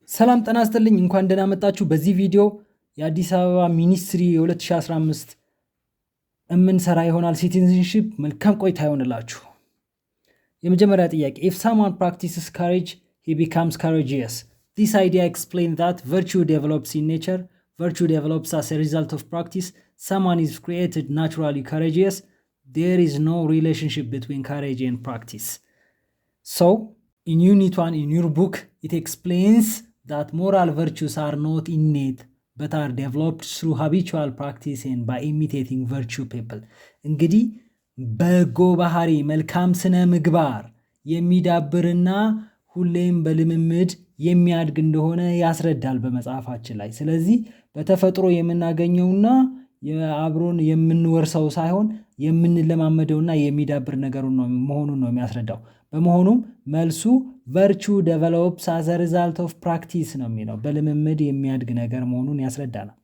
ሰላም ጤና ይስጥልኝ እንኳን ደህና መጣችሁ። በዚህ ቪዲዮ የአዲስ አበባ ሚኒስትሪ የ2015 እምንሰራ ይሆናል ሲቲዝንሺፕ። መልካም ቆይታ ይሆንላችሁ። የመጀመሪያ ጥያቄ if someone practices courage he becomes courageous. This idea explains that virtue develops in nature. Virtue develops as a result of practice. Someone is created naturally courageous. There is no relationship between courage and practice. So in unit 1 in your book it explains that moral virtues are not innate but are developed through habitual practice and by imitating virtue people. እንግዲህ በጎ ባህሪ መልካም ስነ ምግባር የሚዳብርና ሁሌም በልምምድ የሚያድግ እንደሆነ ያስረዳል በመጽሐፋችን ላይ። ስለዚህ በተፈጥሮ የምናገኘውና የአብሮን የምንወርሰው ሳይሆን የምንለማመደውና የሚዳብር ነገር መሆኑን ነው የሚያስረዳው። በመሆኑም መልሱ virtue develops as a result of practice ነው የሚለው፣ በልምምድ የሚያድግ ነገር መሆኑን ያስረዳናል።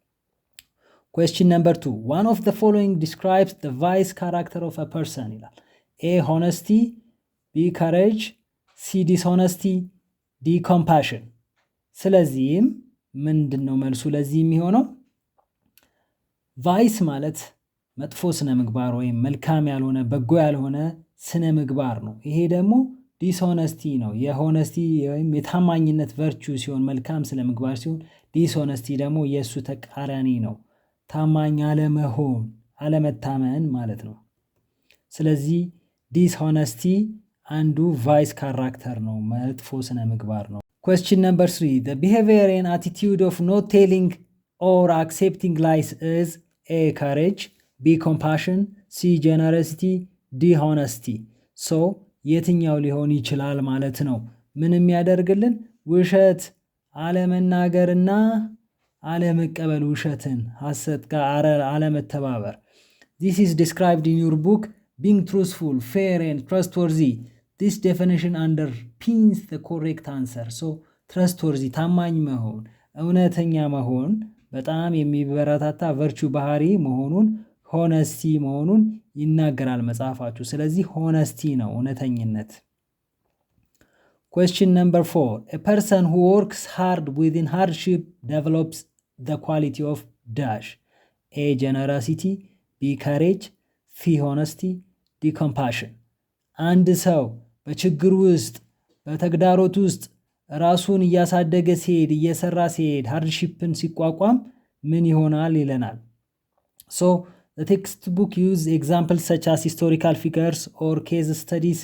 Question number 2. One of the following describes the vice character of a person ይላል። A. honesty, B. courage, C. dishonesty, D. compassion. ስለዚህም ምንድነው መልሱ ለዚህ የሚሆነው? ቫይስ ማለት መጥፎ ስነ ምግባር ወይም መልካም ያልሆነ በጎ ያልሆነ ስነ ምግባር ነው። ይሄ ደግሞ ዲስሆነስቲ ነው። የሆነስቲ ወይም የታማኝነት ቨርቹ ሲሆን መልካም ስነ ምግባር ሲሆን፣ ዲስሆነስቲ ደግሞ የእሱ ተቃራኒ ነው። ታማኝ አለመሆን፣ አለመታመን ማለት ነው። ስለዚህ ዲስሆነስቲ አንዱ ቫይስ ካራክተር ነው፣ መጥፎ ስነ ምግባር ነው። Question number 3. The behavior and attitude of not telling or accepting lies is A. courage, B. compassion, C. generosity, D. honesty. So የትኛው ሊሆን ይችላል ማለት ነው? ምን የሚያደርግልን? ውሸት አለመናገርና አለመቀበል፣ ውሸትን ሐሰት ጋር አለመተባበር። This is described in your book being truthful, fair and trustworthy. This definition underpins the correct answer. So trustworthy ታማኝ መሆን፣ እውነተኛ መሆን በጣም የሚበረታታ ቨርቹ ባህሪ መሆኑን፣ ሆነስቲ መሆኑን ይናገራል መጽሐፋችሁ። ስለዚህ ሆነስቲ ነው እውነተኝነት። Question number 4. A person who works hard within hardship develops the quality of dash. A. generosity, B. courage, C. honesty, D. compassion. አንድ ሰው በችግር ውስጥ በተግዳሮት ውስጥ ራሱን እያሳደገ ሲሄድ፣ እየሰራ ሲሄድ፣ ሃርድሺፕን ሲቋቋም ምን ይሆናል ይለናል። So the textbook uses examples such as historical figures or case studies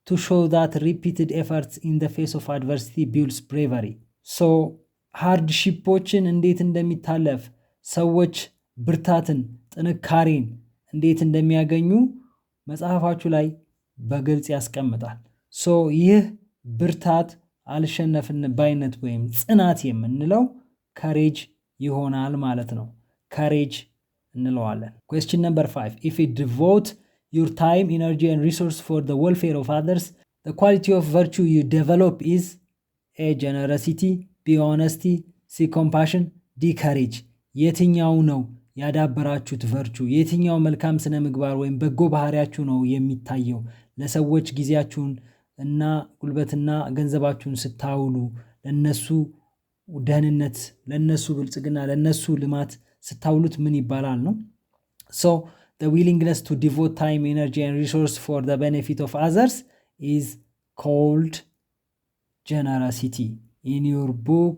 to show that repeated efforts in the face of adversity builds bravery. So ሃርድሺፖችን እንዴት እንደሚታለፍ፣ ሰዎች ብርታትን፣ ጥንካሬን እንዴት እንደሚያገኙ መጽሐፋችሁ ላይ በግልጽ ያስቀምጣል። So ይህ ብርታት፣ አልሸነፍን ባይነት ወይም ጽናት የምንለው ከሬጅ ይሆናል ማለት ነው። ከሬጅ እንለዋለን። Question number 5. If you devote your time, energy and resource for the welfare of others, the quality of virtue you develop is A. generosity, B. honesty, C. compassion, D. courage. የትኛው ነው ያዳበራችሁት ቨርቹ? የትኛው መልካም ስነ ምግባር ወይም በጎ ባህሪያችሁ ነው የሚታየው? ለሰዎች ጊዜያችሁን እና ጉልበትና ገንዘባችሁን ስታውሉ፣ ለነሱ ደህንነት፣ ለነሱ ብልጽግና፣ ለነሱ ልማት ስታውሉት ምን ይባላል ነው? So the willingness to devote time, energy and resource for the benefit of others is called generosity. In your book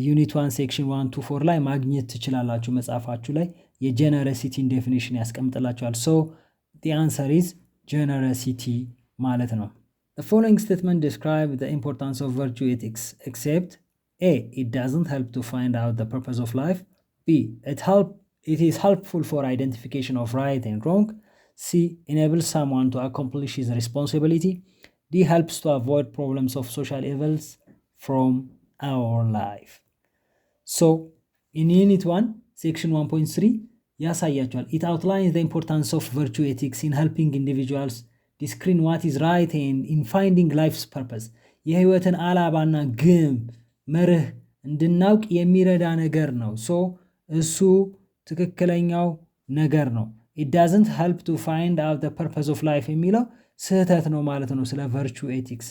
unit 1 section 1 to 4 ላይ ማግኘት ትችላላችሁ። መጽሐፋችሁ ላይ የጀነረሲቲን ዴፊኒሽን ያስቀምጥላችኋል። So the answer is generosity ማለት ነው። The following statement describe the importance of virtue ethics except A. it doesn't help to find out the purpose of life, B. it is helpful for identification of right and wrong, C. enables someone to accomplish his responsibility, D. helps to avoid problems of social evils from our life. So in unit 1 section 1.3 ያሳያቸዋል። It outlines the importance of virtue ethics in helping individuals discern what is right and in finding life's purpose. የህይወትን ዓላማና ግብ መርህ እንድናውቅ የሚረዳ ነገር ነው። So እሱ ትክክለኛው ነገር ነው። It doesn't help to find out the purpose of life የሚለው ስህተት ነው ማለት ነው ስለ virtue ethics።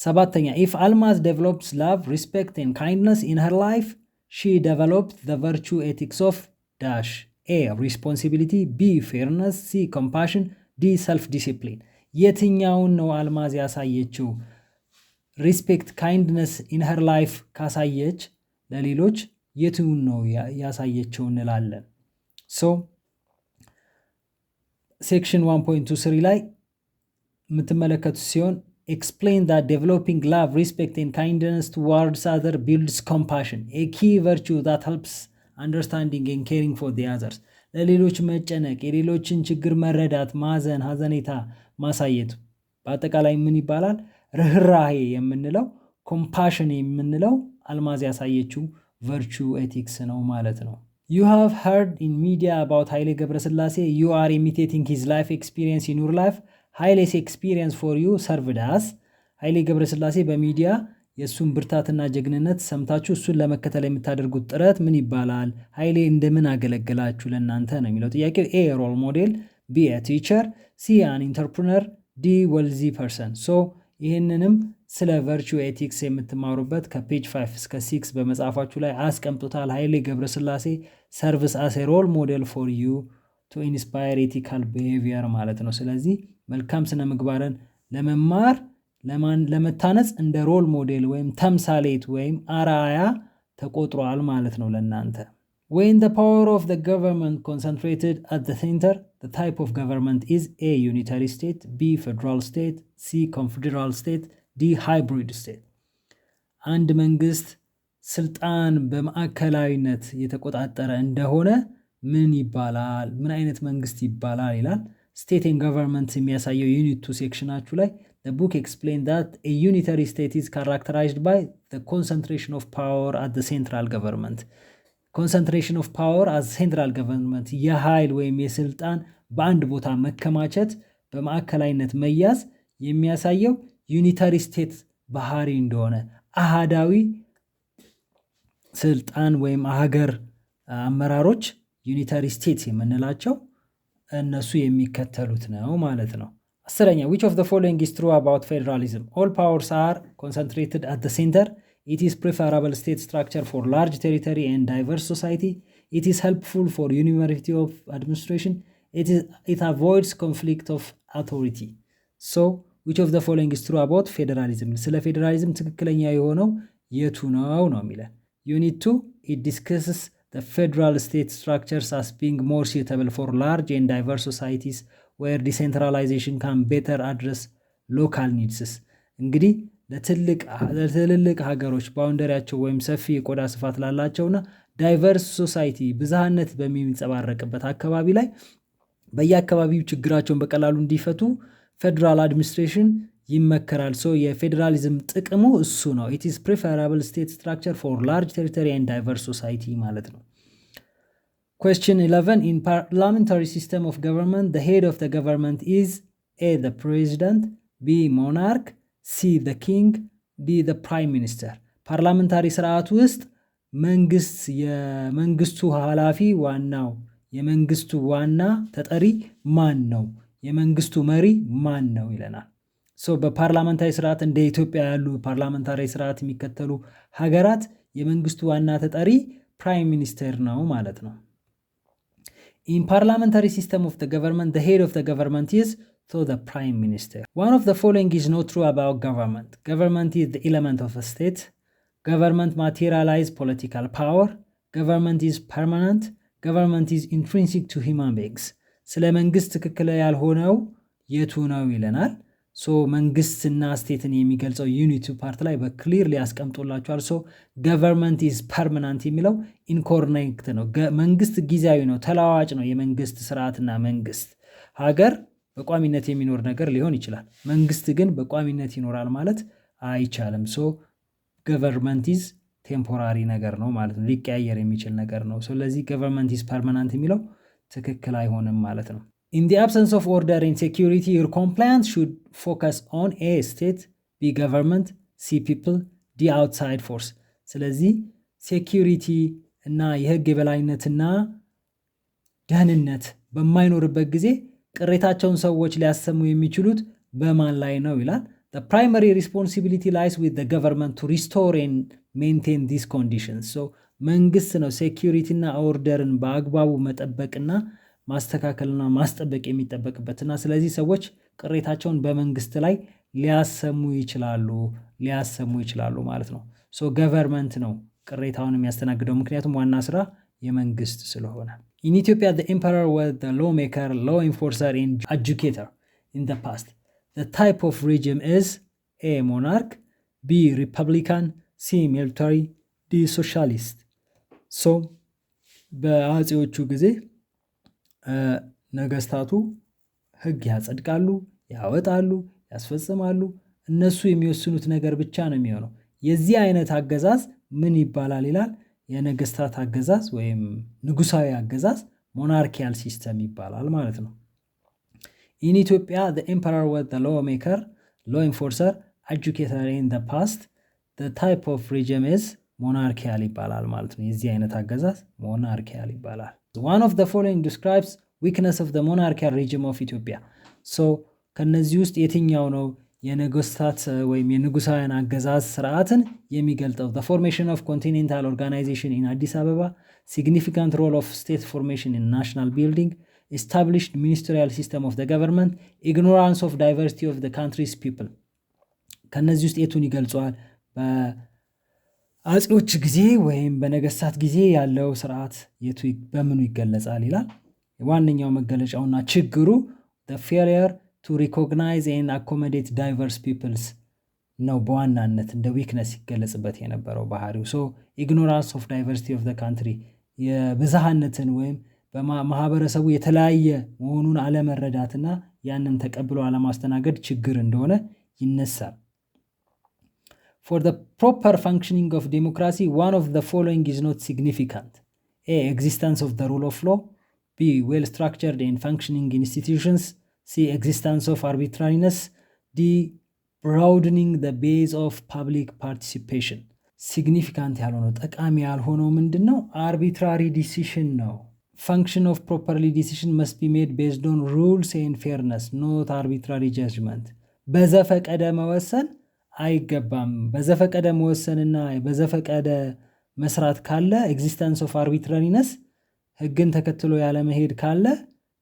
7ኛ if Almaz develops love, respect and kindness in her life, she developed the virtue ethics of dash A responsibility, B fairness, C compassion, D self discipline። የትኛውን ነው አልማዝ ያሳየችው? ሪስፔክት ካይንድነስ ኢን ሄር ላይፍ ካሳየች ለሌሎች የትኛውን ነው ያሳየችው እንላለን። ሶ ሴክሽን 1.23 ላይ የምትመለከቱት ሲሆን explain that developing love, respect and kindness towards others builds compassion, a key virtue that helps understanding and caring for the others። ለሌሎች መጨነቅ፣ የሌሎችን ችግር መረዳት፣ ማዘን፣ ሀዘኔታ ማሳየት በአጠቃላይ ምን ይባላል? ርህራሄ የምንለው ኮምፓሽን የምንለው አልማዝ ያሳየችው ቨርቹ ኤቲክስ ነው ማለት ነው። You have heard in media about ኃይሌ ገብረስላሴ. You are imitating his life experience in your life. ኃይሌስ ኤክስፒሪየንስ ፎር ዩ ሰርቭድ አስ። ኃይሌ ገብረስላሴ በሚዲያ የእሱን ብርታትና ጀግንነት ሰምታችሁ እሱን ለመከተል የምታደርጉት ጥረት ምን ይባላል? ኃይሌ እንደምን አገለገላችሁ ለእናንተ ነው የሚለው ጥያቄው። ኤ ሮል ሞዴል፣ ቢ ቲቸር፣ ሲ አን ኢንተርፕረነር፣ ዲ ዌልዚ ፐርሰን። ሶ ይህንንም ስለ ቨርቹ ኤቲክስ የምትማሩበት ከፔጅ 5 እስከ 6 በመጽሐፋችሁ ላይ አስቀምጡታል። ኃይሌ ገብረስላሴ ሰርቭስ አስ ኤ ሮል ሞዴል ፎር ዩ ቱ ኢንስፓየር ኤቲካል ቢሄቪየር ማለት ነው። ስለዚህ መልካም ስነ ምግባርን ለመማር ለመታነጽ እንደ ሮል ሞዴል ወይም ተምሳሌት ወይም አርአያ ተቆጥሯል ማለት ነው ለእናንተ። When the power of the government concentrated at the center, the type of government is A unitary state, B federal state, C confederal state, D hybrid state። አንድ መንግስት ስልጣን በማዕከላዊነት የተቆጣጠረ እንደሆነ ምን ይባላል? ምን አይነት መንግስት ይባላል ይላል። ስቴት ኤንድ ገቨርንመንት የሚያሳየው ዩኒት 2 ሴክሽናችሁ ላይ the book explained that a unitary state is characterized by the concentration of power at the central government. concentration of power as central government የኃይል ወይም የስልጣን በአንድ ቦታ መከማቸት በማዕከላዊነት መያዝ የሚያሳየው ዩኒታሪ ስቴት ባህሪ እንደሆነ፣ አሃዳዊ ስልጣን ወይም ሀገር አመራሮች ዩኒታሪ ስቴትስ የምንላቸው እነሱ የሚከተሉት ነው ማለት ነው። 10ኛ which of the following is true about federalism? All powers are concentrated at the center. It is preferable state structure for large territory and diverse society. It is helpful for uniformity of administration. It avoids conflict of authority. So which of the following is true about federalism? ስለ ፌዴራሊዝም ትክክለኛ የሆነው የቱ ነው ነው የሚለን። Unit 2 it discusses the federal state structures as being more suitable for large and diverse societies where decentralization can better address local needs. እንግዲህ ለትልልቅ ሀገሮች ባውንደሪያቸው ወይም ሰፊ የቆዳ ስፋት ላላቸውና ዳይቨርስ ሶሳይቲ ብዝሃነት በሚንጸባረቅበት አካባቢ ላይ በየአካባቢው ችግራቸውን በቀላሉ እንዲፈቱ ፌዴራል አድሚኒስትሬሽን ይመከራል። ሶ የፌዴራሊዝም ጥቅሙ እሱ ነው። it is preferable state structure for large territory and diverse society ማለት ነው። Question 11 in parliamentary system of government the head of the government is A the president, B monarch, C the king, D the prime minister። ፓርላመንታሪ ስርዓት ውስጥ የመንግስቱ ኃላፊ ዋናው የመንግስቱ ዋና ተጠሪ ማን ነው? የመንግስቱ መሪ ማን ነው ይለናል። ሶ በፓርላመንታሪ ስርዓት እንደ ኢትዮጵያ ያሉ ፓርላመንታሪ ስርዓት የሚከተሉ ሀገራት የመንግስቱ ዋና ተጠሪ ፕራይም ሚኒስተር ነው ማለት ነው። In parliamentary system of the government, the head of the government is the prime minister. One of the following is not true about government. Government is the element of a state. Government materializes political power. Government is permanent. Government is intrinsic to human beings. ስለ መንግስት ትክክል ያልሆነው የቱ ነው ይለናል። ሶ መንግስትና ስቴትን የሚገልጸው ዩኒቲ ፓርት ላይ በክሊርሊ ያስቀምጦላችኋል። ሶ ገቨርንመንት ኢዝ ፐርማነንት የሚለው ኢንኮርኔክት ነው። መንግስት ጊዜያዊ ነው፣ ተለዋዋጭ ነው። የመንግስት ስርዓትና መንግስት ሀገር በቋሚነት የሚኖር ነገር ሊሆን ይችላል። መንግስት ግን በቋሚነት ይኖራል ማለት አይቻልም። ሶ ገቨርንመንት ኢዝ ቴምፖራሪ ነገር ነው ማለት ነው፣ ሊቀያየር የሚችል ነገር ነው። ስለዚህ ገቨርንመንት ኢዝ ፐርማነንት የሚለው ትክክል አይሆንም ማለት ነው። In the absence of order and security, your compliance should focus on A state, B government, C people, D outside force. ስለዚህ ሴኪሪቲ እና የህግ የበላይነትና ደህንነት በማይኖርበት ጊዜ ቅሬታቸውን ሰዎች ሊያሰሙ የሚችሉት በማን ላይ ነው ይላል። The primary responsibility lies with the government to restore and maintain these conditions. So መንግስት ነው ሴኩሪቲና ኦርደርን በአግባቡ መጠበቅና ማስተካከልና ማስጠበቅ የሚጠበቅበትና ስለዚህ ሰዎች ቅሬታቸውን በመንግስት ላይ ሊያሰሙ ይችላሉ ማለት ነው። ሶ ገቨርንመንት ነው ቅሬታውን የሚያስተናግደው ምክንያቱም ዋና ስራ የመንግስት ስለሆነ። In Ethiopia, the emperor was the lawmaker, law enforcer, and educator in the past. The type of regime is A. Monarch, B. Republican, C. Military, D. Socialist. So, በአጼዎቹ ጊዜ ነገስታቱ ህግ ያጸድቃሉ፣ ያወጣሉ፣ ያስፈጽማሉ። እነሱ የሚወስኑት ነገር ብቻ ነው የሚሆነው። የዚህ አይነት አገዛዝ ምን ይባላል ይላል? የነገስታት አገዛዝ ወይም ንጉሳዊ አገዛዝ ሞናርኪያል ሲስተም ይባላል ማለት ነው። In Ethiopia, the emperor was the lawmaker, law enforcer, educator in the past. The type of regime is monarchical ይባላል ማለት ነው። የዚህ አይነት አገዛዝ monarchical ይባላል። One of the following describes weakness of the monarchical regime of Ethiopia. So ከነዚህ ውስጥ የትኛው ነው የነገስታት ወይም የንጉሳውያን አገዛዝ ስርዓትን የሚገልጠው? The formation of continental organization in Addis Ababa, significant role of state formation in national building, established ministerial system of the government, ignorance of diversity of the country's people. ከነዚህ ውስጥ የቱን ይገልጸዋል? በአጼዎች ጊዜ ወይም በነገስታት ጊዜ ያለው ስርዓት የቱ በምኑ ይገለጻል ይላል? ዋነኛው መገለጫውና ችግሩ the failure to recognize and accommodate diverse peoples ነው በዋናነት እንደ ዊክነስ ይገለጽበት የነበረው ባህሪው። ሶ ignorance of diversity of the country የብዝሃነትን ወይም በማህበረሰቡ የተለያየ መሆኑን አለመረዳትና ያንን ተቀብሎ አለማስተናገድ ችግር እንደሆነ ይነሳል። For the proper functioning of democracy, one of the following is not significant. A. Existence of the rule of law. B. Well-structured and functioning institutions. C. Existence of arbitrariness. D. Broadening the base of public participation. Significant ያልሆነው ጠቃሚ ያልሆነው ምንድነው? Arbitrary decision ነው። Function of properly decision must be made based on rules and fairness, not arbitrary judgment. በዘፈቀደ መወሰን አይገባም። በዘፈቀደ መወሰንና በዘፈቀደ መስራት ካለ ኤግዚስተንስ ኦፍ አርቢትራሪነስ ህግን ተከትሎ ያለ መሄድ ካለ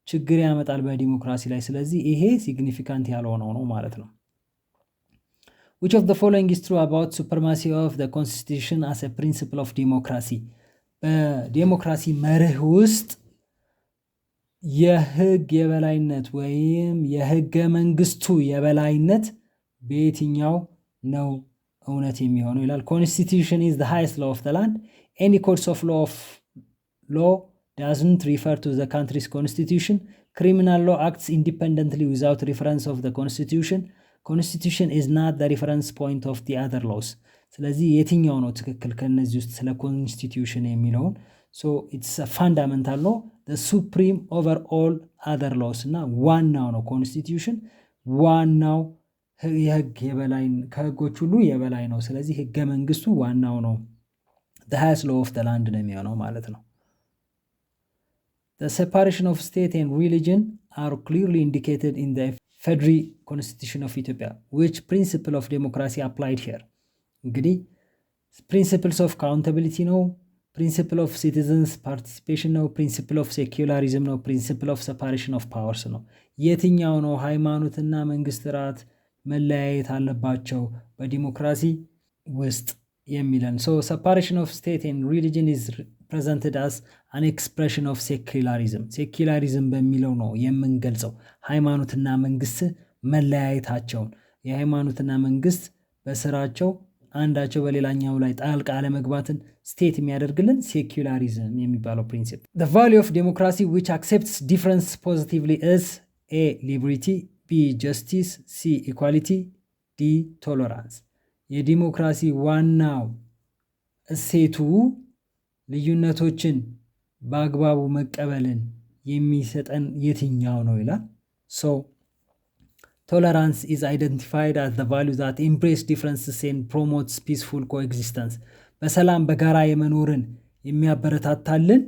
ችግር ያመጣል በዲሞክራሲ ላይ። ስለዚህ ይሄ ሲግኒፊካንት ያልሆነው ነው ማለት ነው። Which of the following is true about supremacy of the constitution as a principle of democracy? በዲሞክራሲ መርህ ውስጥ የህግ የበላይነት ወይም የህገ መንግስቱ የበላይነት በየትኛው ነው እውነት የሚሆነው ይላል? Constitution is the highest law of the land. Any course of law doesn't refer to the country's constitution. Criminal law acts independently without reference of the constitution. Constitution is not the reference point of the other laws. ስለዚህ የትኛው ነው ትክክል ከነዚህ ውስጥ ስለ ኮንስቲቲዩሽን የሚለውን? So it's a fundamental law, the supreme over all other laws እና ዋናው ነው ኮንስቲቲዩሽን። ዋናው የህግ የበላይ ከህጎች ሁሉ የበላይ ነው። ስለዚህ ህገ መንግስቱ ዋናው ነው። the highest law of the land ነው የሚሆነው ማለት ነው። The separation of state and religion are clearly indicated in the Federal Constitution of Ethiopia. Which principle of democracy applied here? እንግዲህ principles of accountability ነው፣ principle of citizens participation ነው፣ principle of secularism ነው፣ principle of separation of powers ነው። የትኛው ነው ሃይማኖትና መንግስት ስርዓት መለያየት አለባቸው በዲሞክራሲ ውስጥ የሚለን? So separation of state and religion is presented as an expression of secularism. secularism በሚለው ነው የምንገልጸው ሃይማኖትና መንግስት መለያየታቸውን። የሃይማኖትና መንግስት በስራቸው አንዳቸው በሌላኛው ላይ ጣልቃ አለመግባትን ስቴት የሚያደርግልን ሴኩላሪዝም የሚባለው ፕሪንሲፕል። The value of democracy which accepts difference positively is A. liberty, B. justice, C. equality, D. tolerance. የዲሞክራሲ ዋናው እሴቱ ልዩነቶችን በአግባቡ መቀበልን የሚሰጠን የትኛው ነው ይላል? So tolerance is identified as the value that embraces differences and promotes peaceful coexistence. በሰላም በጋራ የመኖርን የሚያበረታታልን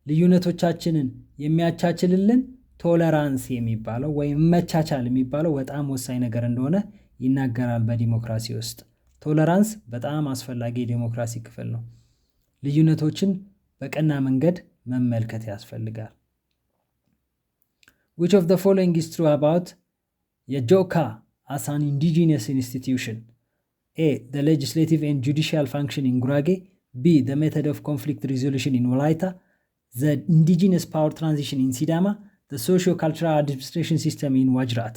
ልዩነቶቻችንን የሚያቻችልልን ቶለራንስ የሚባለው ወይም መቻቻል የሚባለው በጣም ወሳኝ ነገር እንደሆነ ይናገራል በዲሞክራሲ ውስጥ። ቶለራንስ በጣም አስፈላጊ የዲሞክራሲ ክፍል ነው። ልዩነቶችን በቀና መንገድ መመልከት ያስፈልጋል። Which of the following is true about የጆካ as an indigenous institution? A. The legislative and judicial function in Gurage. B. The method of conflict resolution in Walaita. The indigenous power transition in Sidama. The socio-cultural administration system in Wajrat.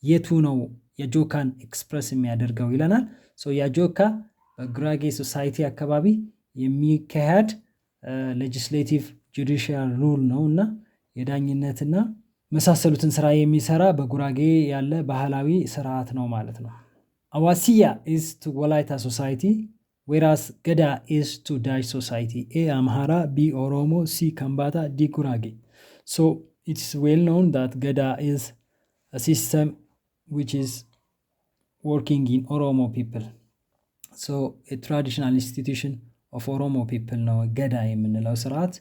የቱ ነው የጆካን ኤክስፕረስ የሚያደርገው ይለናል። የጆካ በጉራጌ ሶሳይቲ አካባቢ የሚካሄድ ሌጂስሌቲቭ ጁዲሺያል ሩል ነው እና የዳኝነትና መሳሰሉትን ስራ የሚሰራ በጉራጌ ያለ ባህላዊ ስርዓት ነው ማለት ነው። አዋሲያ is to Walaita society whereas Gada is to Dash society. A. Amhara, B. Oromo, C. Kambata, D. Gurage. So it's well known that Gada is a system which is working in Oromo people. So a traditional institution of Oromo people ነው ገዳ የምንለው ስርዓት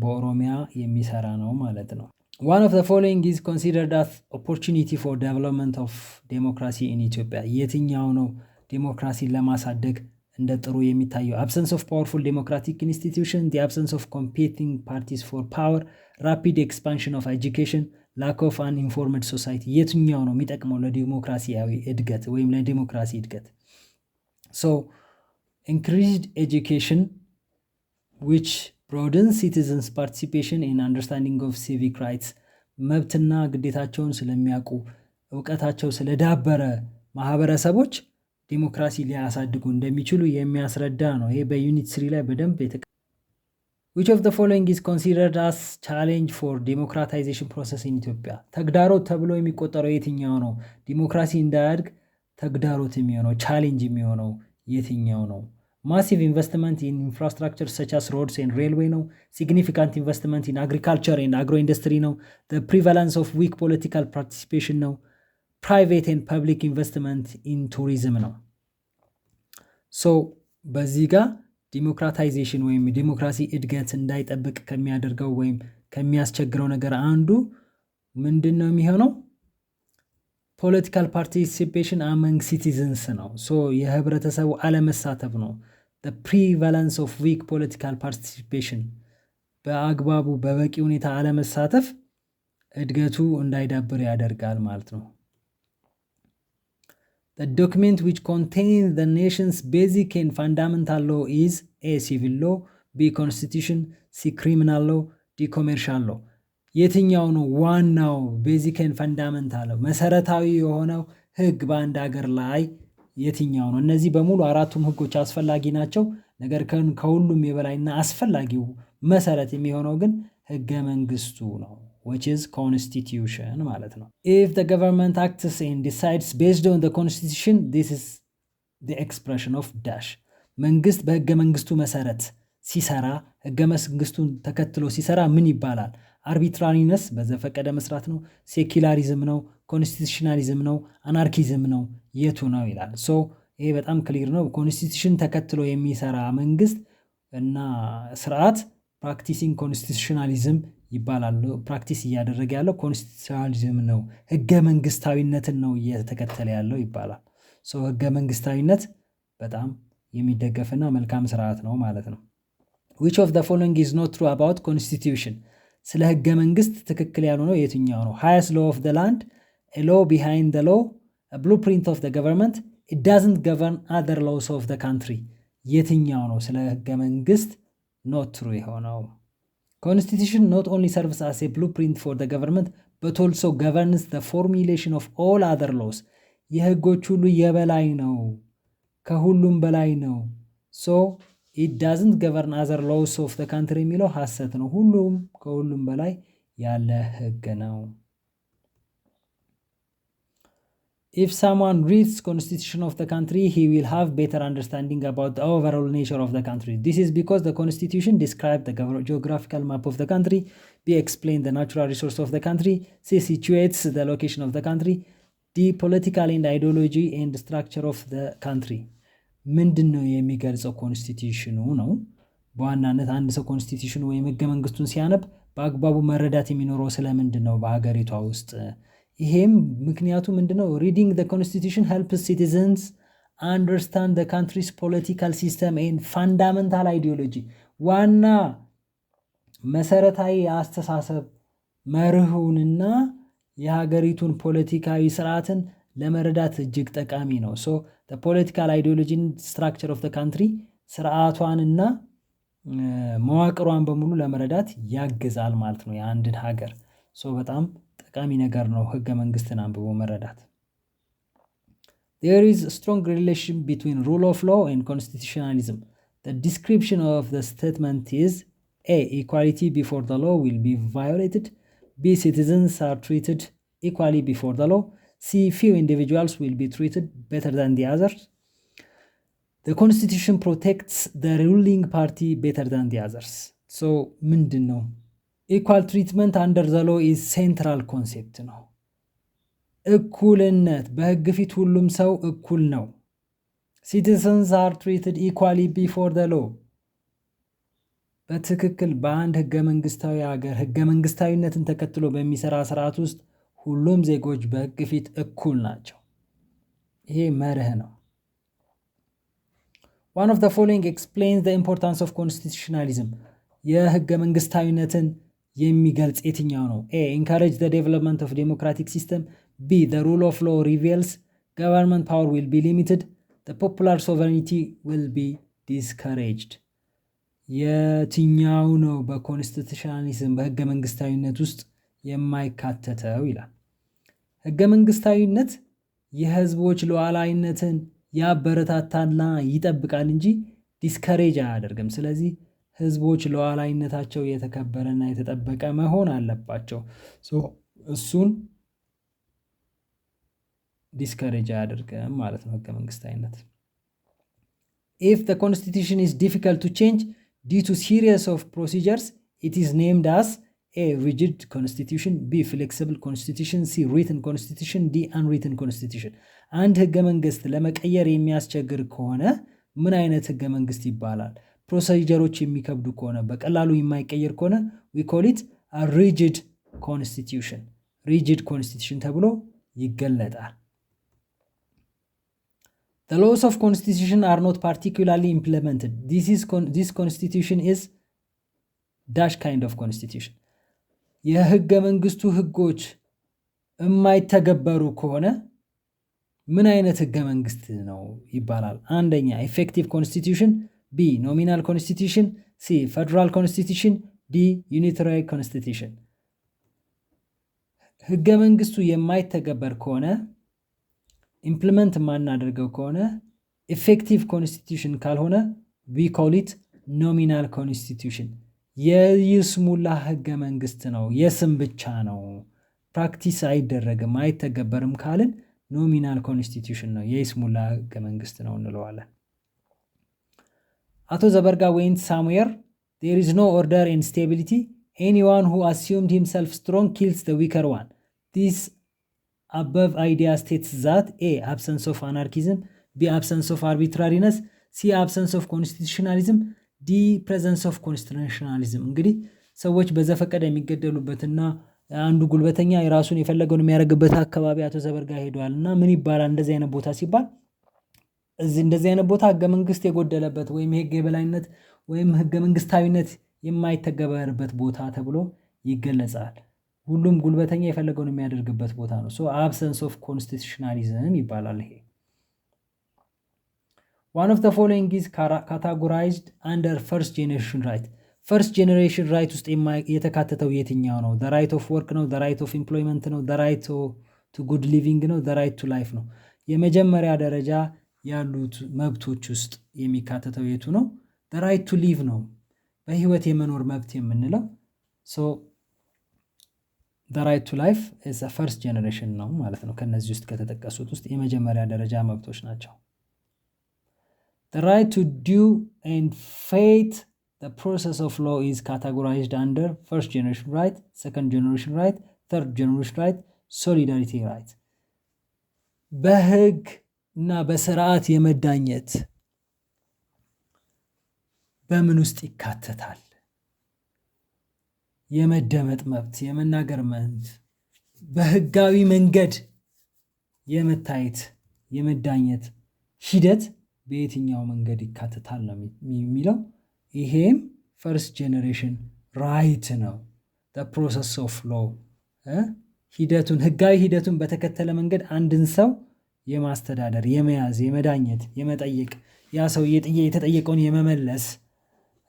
በኦሮሚያ የሚሰራ ነው ማለት ነው። One of the following is considered as opportunity for development of democracy in Ethiopia. የትኛው ነው ዲሞክራሲን ለማሳደግ እንደ ጥሩ የሚታየው? Absence of powerful democratic institution, the absence of competing parties for power, rapid expansion of education, lack of an informed society. የትኛው ነው የሚጠቅመው ለዲሞክራሲያዊ እድገት ወይም ለዲሞክራሲ እድገት? Increased education which broadens citizens participation in understanding of civic rights. መብትና ግዴታቸውን ስለሚያውቁ እውቀታቸው ስለዳበረ ማህበረሰቦች ዲሞክራሲ ሊያሳድጉ እንደሚችሉ የሚያስረዳ ነው። ይሄ በዩኒት 3 ላይ በደንብ Which of the following is considered as challenge for democratization process in Ethiopia? ተግዳሮት ተብሎ የሚቆጠረው የትኛው ነው? ዲሞክራሲ እንዳያድግ ተግዳሮት የሚሆነው ቻሌንጅ የሚሆነው የትኛው ነው? Massive investment in infrastructure such as roads and railway ነው። Significant investment in agriculture and agro industry ነው። The prevalence of weak political participation ነው። Private and public investment in tourism ነው። በዚህ ጋር ዲሞክራታይዜሽን ወይም ዲሞክራሲ እድገት እንዳይጠብቅ ከሚያደርገው ወይም ከሚያስቸግረው ነገር አንዱ ምንድነው የሚሆነው? ፖለቲካል ፓርቲሲፔሽን አመንግ ሲቲዝንስ ነው። የህብረተሰቡ አለመሳተፍ ነው። the prevalence of weak political participation በአግባቡ በበቂ ሁኔታ አለመሳተፍ እድገቱ እንዳይዳብር ያደርጋል ማለት ነው። The document which contains the nation's basic and fundamental law is A. Civil law, B. Constitution, C. Criminal law, D. Commercial law. የትኛው ነው ዋናው ቤዚክ ኤንድ ፈንዳመንታል መሰረታዊ የሆነው ህግ በአንድ ሀገር ላይ የትኛው ነው? እነዚህ በሙሉ አራቱም ህጎች አስፈላጊ ናቸው። ነገር ግን ከሁሉም የበላይና አስፈላጊው መሰረት የሚሆነው ግን ህገ መንግስቱ ነው, which is constitution ማለት ነው። If the government acts and decides based on the constitution, this is the expression of dash. መንግስት በህገ መንግስቱ መሰረት ሲሰራ ህገ መንግስቱን ተከትሎ ሲሰራ ምን ይባላል? አርቢትራሪነስ በዘፈቀደ መስራት ነው፣ ሴኩላሪዝም ነው፣ ኮንስቲቱሽናሊዝም ነው፣ አናርኪዝም ነው፣ የቱ ነው ይላል። ይሄ በጣም ክሊር ነው። ኮንስቲቱሽን ተከትሎ የሚሰራ መንግስት እና ስርዓት ፕራክቲሲንግ ኮንስቲቱሽናሊዝም ይባላል። ፕራክቲስ እያደረገ ያለው ኮንስቲቱሽናሊዝም ነው፣ ህገ መንግስታዊነትን ነው እየተከተለ ያለው ይባላል። ህገ መንግስታዊነት በጣም የሚደገፍና መልካም ስርዓት ነው ማለት ነው። Which of the following is not true about constitution? ስለ ህገ መንግስት ትክክል ያልሆነው የትኛው ነው? Highest law of the land, a law behind the law, a blueprint of the government, it doesn't govern other laws of the country. የትኛው ነው ስለ ህገ መንግስት not true የሆነው? Constitution not only serves as a blueprint for the government but also governs the formulation of all other laws. የህጎች ሁሉ የበላይ ነው፣ ከሁሉም በላይ ነው። it doesn't govern other laws of the country የሚለው ሐሰት ነው። ሁሉም ከሁሉም በላይ ያለ ህግ ነው። If someone reads constitution of the country, he will have better understanding about the overall nature of the country. This is because the constitution describes the geographical map of the country, B. explains the natural resource of the country, C. situates the location of the country, D. political and ideology and structure of the country. ምንድነው የሚገልጸው? ኮንስቲቲዩሽኑ ነው። በዋናነት አንድ ሰው ኮንስቲቲዩሽኑ ወይም ህገ መንግስቱን ሲያነብ በአግባቡ መረዳት የሚኖረው ስለምንድነው በሀገሪቷ ውስጥ ይሄም ምክንያቱ ምንድነው? reading the constitution helps citizens understand the country's political system and fundamental ideology ዋና መሰረታዊ አስተሳሰብ መርሁንና የሀገሪቱን ፖለቲካዊ ስርዓትን ለመረዳት እጅግ ጠቃሚ ነው። so the political ideology structure of the country ስርዓቷንና መዋቅሯን በሙሉ ለመረዳት ያግዛል ማለት ነው የአንድን ሀገር። so በጣም ጠቃሚ ነገር ነው ህገ መንግስትን አንብቦ መረዳት። There is a strong relation between rule of law and constitutionalism. The description of the statement is A. Equality before the law will be violated. B. Citizens are treated equally before the law. C. Few individuals will be treated better than the others. The constitution protects the ruling party better than the others. So ምንድን ነው? Equal treatment under the law is central concept ነው። እኩልነት በህግ ፊት ሁሉም ሰው እኩል ነው። Citizens are treated equally before the law. በትክክል በአንድ ህገ መንግስታዊ ሀገር ህገ መንግስታዊነትን ተከትሎ በሚሰራ ስርዓት ውስጥ ሁሉም ዜጎች በህግ ፊት እኩል ናቸው። ይሄ መርህ ነው። One of the following explains the importance of constitutionalism. የህገ መንግስታዊነትን የሚገልጽ የትኛው ነው? A. Encourage the development of democratic system. B. The rule of law reveals government power will be limited. The popular sovereignty will be discouraged. የትኛው ነው በኮንስቲቱሽናሊዝም በህገ መንግስታዊነት ውስጥ የማይካተተው ይላል። ህገ መንግስታዊነት የህዝቦች ሉዓላዊነትን ያበረታታና ይጠብቃል እንጂ ዲስከሬጅ አያደርግም። ስለዚህ ህዝቦች ሉዓላዊነታቸው የተከበረና የተጠበቀ መሆን አለባቸው። እሱን ዲስከሬጅ አያደርግም ማለት ነው ህገ መንግስታዊነት። If the constitution is difficult to change due to series of procedures, it is named as A. rigid constitution, B. flexible constitution, C. written constitution, D. unwritten constitution. አንድ ህገ መንግስት ለመቀየር የሚያስቸግር ከሆነ ምን አይነት ህገ መንግስት ይባላል? ፕሮሲጀሮች የሚከብዱ ከሆነ በቀላሉ የማይቀየር ከሆነ we call it a rigid constitution. rigid constitution ተብሎ ይገለጣል። The laws of constitution are not particularly implemented. This constitution is dash kind of constitution. የህገ መንግስቱ ህጎች የማይተገበሩ ከሆነ ምን አይነት ህገ መንግስት ነው ይባላል? አንደኛ effective constitution, B. nominal constitution, C. federal constitution, D. unitary constitution. ህገ መንግስቱ የማይተገበር ከሆነ ኢምፕሊመንት ማናደርገው ከሆነ effective constitution ካልሆነ we call it nominal constitution. የይስሙላ ህገ መንግስት ነው፣ የስም ብቻ ነው፣ ፕራክቲስ አይደረግም አይተገበርም ካልን ኖሚናል ኮንስቲቱሽን ነው፣ የይስሙላ ህገ መንግስት ነው እንለዋለን። አቶ ዘበርጋ went somewhere. There is no order and stability. Anyone who assumed himself strong kills the weaker one. This above idea states that A. absence of anarchism, B. absence of arbitrariness, C. absence of constitutionalism, D. presence of constitutionalism. እንግዲህ ሰዎች በዘፈቀደ የሚገደሉበትና አንዱ ጉልበተኛ የራሱን የፈለገውን የሚያደርግበት አካባቢ አቶ ዘበርጋ ሄዷል እና ምን ይባላል እንደዚህ አይነት ቦታ ሲባል እንደዚህ አይነት ቦታ ህገ መንግስት የጎደለበት ወይም የህግ የበላይነት ወይም ህገ መንግስታዊነት የማይተገበርበት ቦታ ተብሎ ይገለጻል። ሁሉም ጉልበተኛ የፈለገውን የሚያደርግበት ቦታ ነው። so absence of constitutionalism ይባላል ይሄ። One of the following is categorized under first generation right. first generation right ውስጥ የተካተተው የትኛው ነው? the right of work ነው? the right of employment ነው? the right to good living ነው? the right to life ነው? የመጀመሪያ ደረጃ ያሉት መብቶች ውስጥ የሚካተተው የቱ ነው? the right to live ነው፣ በህይወት የመኖር መብት የምንለው። so the right to life is a first generation ነው ማለት ነው። ከነዚህ ውስጥ ከተጠቀሱት ውስጥ የመጀመሪያ ደረጃ መብቶች ናቸው። The right to due and faith the process of law is categorized under first generation right, second generation right, third generation right, solidarity right. በህግ እና በስርዓት የመዳኘት በምን ውስጥ ይካተታል? የመደመጥ መብት፣ የመናገር መብት፣ በህጋዊ መንገድ የመታየት የመዳኘት ሂደት በየትኛው መንገድ ይካተታል ነው የሚለው። ይሄም ፈርስት ጄኔሬሽን ራይት ነው። the process of law ሂደቱን ህጋዊ ሂደቱን በተከተለ መንገድ አንድን ሰው የማስተዳደር የመያዝ የመዳኘት የመጠየቅ ያ ሰው የተጠየቀውን የመመለስ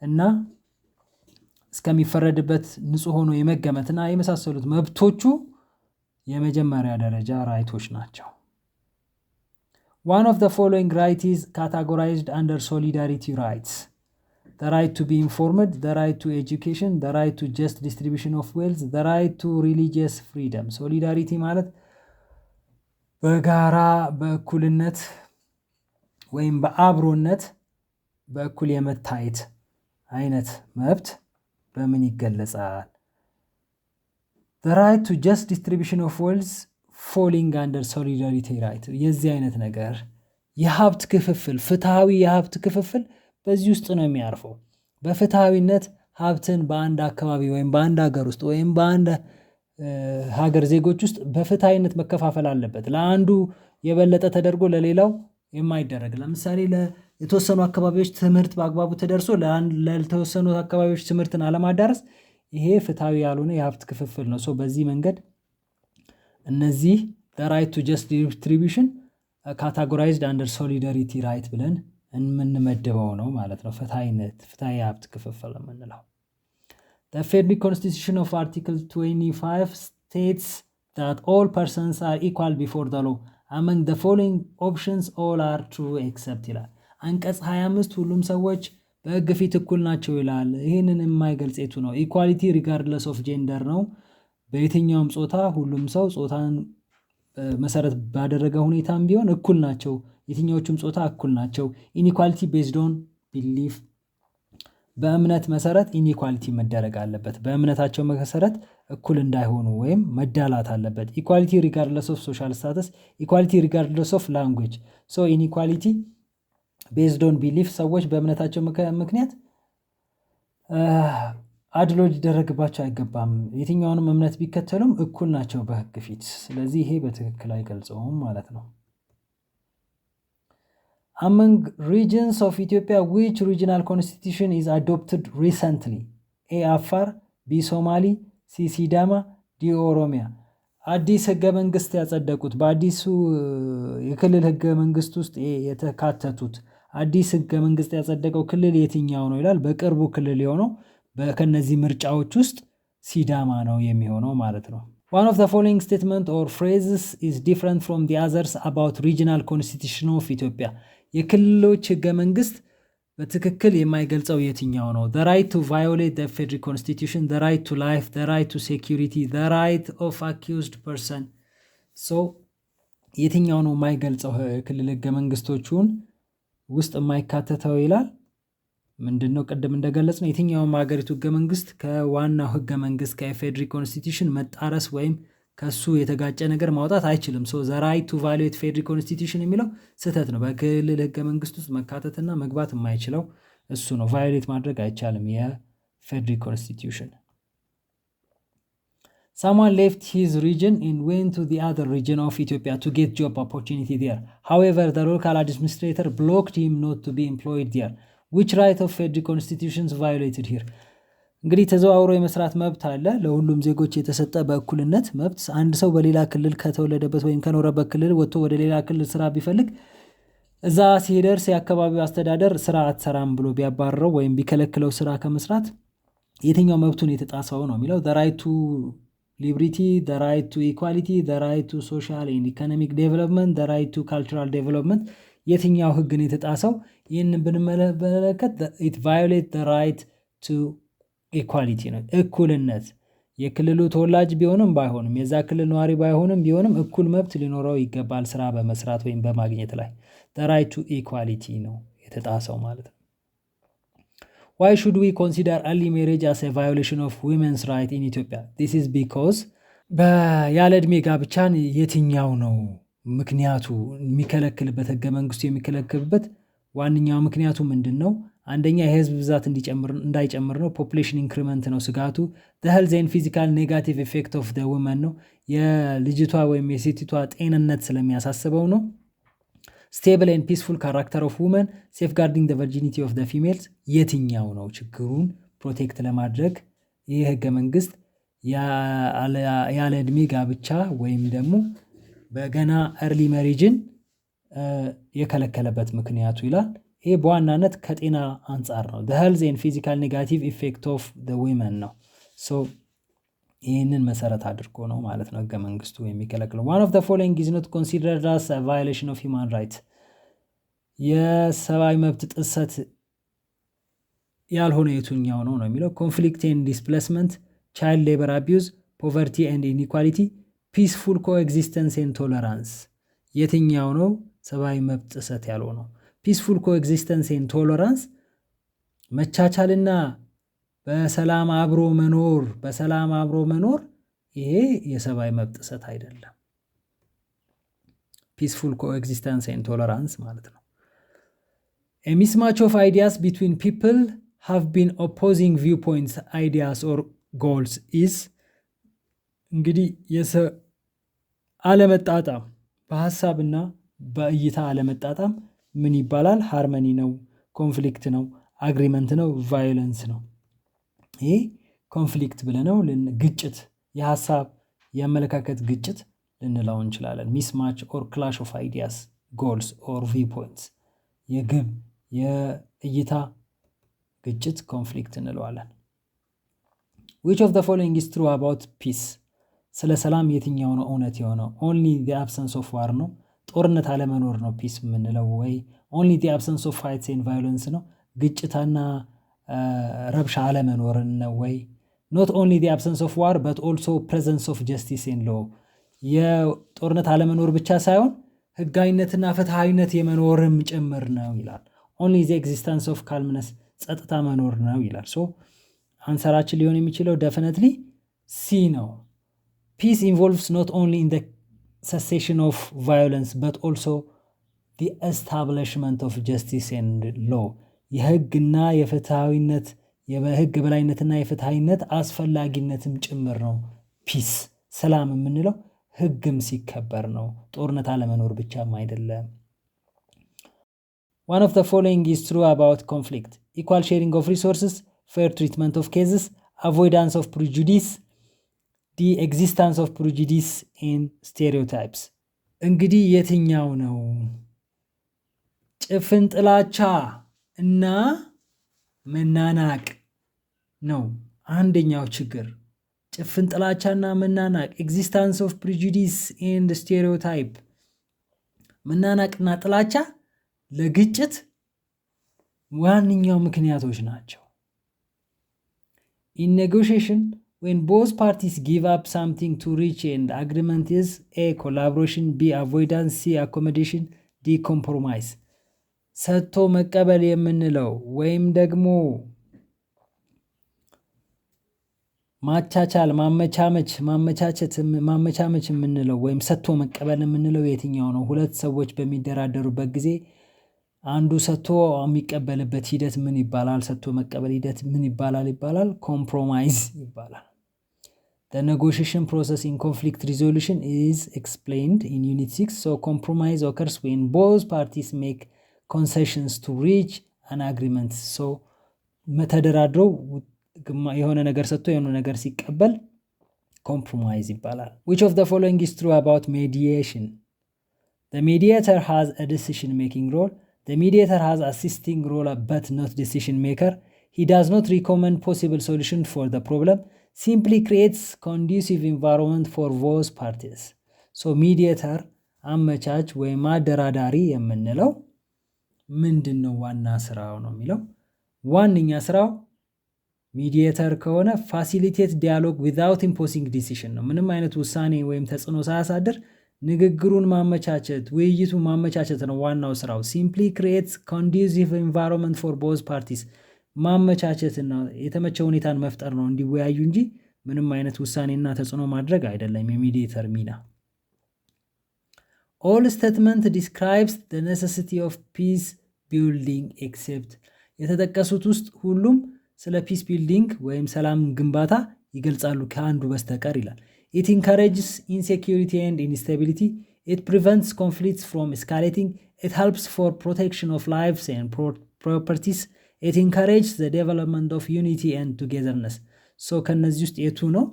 እና እስከሚፈረድበት ንጹህ ሆኖ የመገመትና የመሳሰሉት መብቶቹ የመጀመሪያ ደረጃ ራይቶች ናቸው። One of the following rights is categorized under solidarity rights: the right to be informed, the right to education, the right to just distribution of wealth, the right to religious freedom. solidarity ማለት በጋራ በእኩልነት ወይም በአብሮነት በእኩል የመታየት አይነት መብት በምን ይገለጻል? the right to just distribution of wealth falling under solidarity right የዚህ አይነት ነገር የሀብት ክፍፍል ፍትሃዊ የሀብት ክፍፍል በዚህ ውስጥ ነው የሚያርፈው። በፍትሃዊነት ሀብትን በአንድ አካባቢ ወይም በአንድ ሀገር ውስጥ ወይም በአንድ ሀገር ዜጎች ውስጥ በፍትሃዊነት መከፋፈል አለበት። ለአንዱ የበለጠ ተደርጎ ለሌላው የማይደረግ ለምሳሌ የተወሰኑ አካባቢዎች ትምህርት በአግባቡ ተደርሶ ለተወሰኑ አካባቢዎች ትምህርትን አለማዳረስ ይሄ ፍትሃዊ ያልሆነ የሀብት ክፍፍል ነው። በዚህ መንገድ እነዚህ the right to just distribution categorized under solidarity right ብለን የምንመድበው ነው ማለት ነው። ፍትሃዊ የሀብት ክፍፍል የምንለው the Federal Constitution of Article 25 states that all persons are equal before the law among the following options all are true except ይላል። አንቀጽ 25 ሁሉም ሰዎች በሕግ ፊት እኩል ናቸው ይላል። ይህንን የማይገልጽ የቱ ነው? ኢኳሊቲ ሪጋርድለስ ኦፍ ጄንደር ነው። በየትኛውም ጾታ ሁሉም ሰው ጾታን መሰረት ባደረገ ሁኔታም ቢሆን እኩል ናቸው። የትኛዎቹም ጾታ እኩል ናቸው። ኢኒኳሊቲ ቤዝድ ኦን ቢሊፍ በእምነት መሰረት ኢኒኳሊቲ መደረግ አለበት። በእምነታቸው መሰረት እኩል እንዳይሆኑ ወይም መዳላት አለበት። ኢኳሊቲ ሪጋርድለስ ኦፍ ሶሻል ስታተስ፣ ኢኳሊቲ ሪጋርድለስ ኦፍ ላንጉዌጅ። ኢኒኳሊቲ ቤዝድ ኦን ቢሊፍ ሰዎች በእምነታቸው ምክንያት አድሎ ሊደረግባቸው አይገባም። የትኛውንም እምነት ቢከተሉም እኩል ናቸው በሕግ ፊት። ስለዚህ ይሄ በትክክል አይገልጸውም ማለት ነው። Among regions of Ethiopia, which regional constitution is adopted recently? A. Afar, B. Somali, C. Sidama, D. Oromia. አዲስ ህገ መንግስት ያጸደቁት በአዲሱ የክልል ህገ መንግስት ውስጥ የተካተቱት አዲስ ህገ መንግስት ያጸደቀው ክልል የትኛው ነው ይላል። በቅርቡ ክልል የሆነው ከነዚህ ምርጫዎች ውስጥ ሲዳማ ነው የሚሆነው ማለት ነው። One of the following statement or phrases is different from the others about regional constitution of Ethiopia. የክልሎች ህገ መንግስት በትክክል የማይገልጸው የትኛው ነው? The right to violate the federal constitution, the right to life, the right to security, the right of accused person. የትኛው ነው የማይገልጸው? ክልል ህገ መንግስቶቹን ውስጥ የማይካተተው ይላል። ምንድነው? ቅድም እንደገለጽ ነው የትኛውም ሀገሪቱ ህገ መንግስት ከዋናው ህገ መንግስት ከፌዴራል ኮንስቲቱሽን መጣረስ ወይም ከሱ የተጋጨ ነገር ማውጣት አይችልም። the right to violate federal constitution የሚለው ስህተት ነው። በክልል ህገ መንግስት ውስጥ መካተትና መግባት የማይችለው እሱ ነው። ቫዮሌት ማድረግ አይቻልም የፌዴራል ኮንስቲቱሽን። Someone left his region and went to the other region of Ethiopia to get job opportunity there. However, the local administrator blocked him not to be employed there. Which right of federal constitutions violated here? እንግዲህ ተዘዋውሮ የመስራት መብት አለ ለሁሉም ዜጎች የተሰጠ በእኩልነት መብት። አንድ ሰው በሌላ ክልል ከተወለደበት ወይም ከኖረበት ክልል ወጥቶ ወደ ሌላ ክልል ስራ ቢፈልግ እዛ ሲደርስ የአካባቢው አስተዳደር ስራ አትሰራም ብሎ ቢያባረረው ወይም ቢከለክለው ስራ ከመስራት የትኛው መብቱን የተጣሰው ነው የሚለው። the right to liberty, the right to equality, the right to social and economic development, the right to cultural development የትኛው ህግን የተጣሰው? ይህንን ብንመለከት it violate the right to ኢኳሊቲ ነው፣ እኩልነት። የክልሉ ተወላጅ ቢሆንም ባይሆንም የዛ ክልል ነዋሪ ቢሆንም እኩል መብት ሊኖረው ይገባል ስራ በመስራት ወይም በማግኘት ላይ። the right to equality ነው የተጣሰው ማለት ነው። Why should we consider early marriage as a violation of women's right in Ethiopia? This is because ያለ ዕድሜ ጋብቻን የትኛው ነው ምክንያቱ የሚከለክልበት ህገ መንግስቱ የሚከለክልበት ዋነኛው ምክንያቱ ምንድነው? አንደኛ የህዝብ ብዛት እንዳይጨምር ነው። ፖፑሌሽን ኢንክሪመንት ነው ስጋቱ። the health and physical negative effect of the woman ነው። የልጅቷ ወይም የሴቲቷ ጤንነት ስለሚያሳስበው ነው። stable and peaceful character of women safeguarding the virginity of the females የትኛው ነው ችግሩን ፕሮቴክት ለማድረግ ይህ ህገ መንግስት ያለ እድሜ ጋብቻ ወይም ደግሞ በገና early marriageን የከለከለበት ምክንያቱ ይላል። ይሄ በዋናነት ከጤና አንጻር ነው። the health and physical negative effect of the women ነው። so ይህንን መሰረት አድርጎ ነው ማለት ነው ህገ መንግስቱ የሚከለክለው። one of the following is not considered as a violation of human rights የሰብአዊ መብት ጥሰት ያልሆነ የቱኛው ነው የሚለው conflict and displacement, child labor abuse, poverty and inequality, peaceful coexistence and tolerance የትኛው ነው ሰብአዊ መብት ጥሰት ያልሆነው? peaceful coexistence and tolerance መቻቻልና በሰላም አብሮ መኖር ይሄ የሰብአዊ መብት ጥሰት አይደለም። peaceful coexistence and tolerance ማለት ነው። a mismatch of ideas between people have been opposing viewpoints, ideas or goals is እንግዲህ አለመጣጣም በሐሳብና በእይታ አለመጣጣም ምን ይባላል? ሃርመኒ ነው፣ ኮንፍሊክት ነው፣ አግሪመንት ነው፣ ቫዮለንስ ነው። ይሄ ኮንፍሊክት ብለነው ግጭት፣ የሐሳብ የአመለካከት ግጭት ልንለው እንችላለን። ሚስማች ኦር ክላሽ ኦፍ አይዲያስ ጎልስ ኦር ቪውፖይንትስ የግብ የእይታ ግጭት ኮንፍሊክት እንለዋለን። which of the following is true about peace ስለ ሰላም የትኛው ነው እውነት የሆነው? only the absence of war ነው። ጦርነት አለመኖር ነው ፒስ የምንለው ወይ? only the absence of fights and violence ነው። ግጭትና ረብሻ አለመኖርን ነው ወይ? not only the absence of war but also presence of justice and law የጦርነት አለመኖር ብቻ ሳይሆን ህጋዊነትና ፍትሃዊነት የመኖርም ጭምር ነው ይላል። only the existence of calmness ጸጥታ መኖር ነው ይላል። ሶ አንሰራችን ሊሆን የሚችለው definitely C ነው። peace involves not only in the cessation of violence but also the establishment of justice and law የህግና የፍትሃዊነት የህግ በላይነትና የፍትሃዊነት አስፈላጊነትም ጭምር ነው። ፒስ ሰላም የምንለው ህግም ሲከበር ነው። ጦርነት አለመኖር ብቻም አይደለም። one of the following is true about conflict: equal sharing of resources, fair treatment of cases, avoidance of prejudice, the existence of prejudice and stereotypes እንግዲህ የትኛው ነው? ጭፍን ጥላቻ እና መናናቅ ነው አንደኛው ችግር። ጭፍን ጥላቻና መናናቅ existence of prejudice and stereotype መናናቅና ጥላቻ ለግጭት ዋነኛው ምክንያቶች ናቸው። in negotiation when both parties give up something to reach an agreement is A collaboration, B avoidance, C accommodation, D compromise ሰጥቶ መቀበል የምንለው ወይም ደግሞ ማቻቻል ማመቻመች የምንለው ወይም ሰጥቶ መቀበል የምንለው የትኛው ነው? ሁለት ሰዎች በሚደራደሩበት ጊዜ አንዱ ሰጥቶ የሚቀበልበት ሂደት ምን ይባላል? ሰጥቶ መቀበል ሂደት ምን ይባላል? ኮምፕሮማይዝ ይባላል። The negotiation process in conflict resolution is explained in Unit 6. So compromise occurs when both parties make concessions to reach an agreement. So ተደራድረው የሆነ ነገር ሰጥቶ የሆነ ነገር ሲቀበል compromise ይባላል። Which of the following is true about mediation? The mediator has a decision making role. The mediator has assisting role but not decision maker. He does not recommend possible solution for the problem. Simply creates conducive environment for both parties. So mediator አመቻች ወይም አደራዳሪ የምንለው ምንድነው? ዋና ስራው ነው የሚለው ዋንኛ ስራው ሚዲየተር ከሆነ ፋሲሊቴት ዲያሎግ ዊዛውት ኢምፖሲንግ ዲሲሽን ነው። ምንም አይነት ውሳኔ ወይም ተጽዕኖ ሳያሳድር ንግግሩን ማመቻቸት፣ ውይይቱን ማመቻቸት ነው ዋናው ስራው። ሲምፕሊ ክሪኤትስ ኮንዱሲቭ ኤንቫይሮንመንት ፎር ቦዝ ፓርቲስ ማመቻቸትና የተመቸ ሁኔታን መፍጠር ነው እንዲወያዩ እንጂ ምንም አይነት ውሳኔና ተጽዕኖ ማድረግ አይደለም የሚዲየተር ሚና። All statement describes the necessity of peace building except የተጠቀሱት ውስጥ ሁሉም ስለ ፒስ ቢልዲንግ ወይም ሰላም ግንባታ ይገልጻሉ ከአንዱ በስተቀር ይላል። It encourages insecurity and instability. It prevents conflicts from escalating. It helps for protection of lives and properties. It encourages the development of unity and togetherness. So ከነዚህ ውስጥ የቱ ነው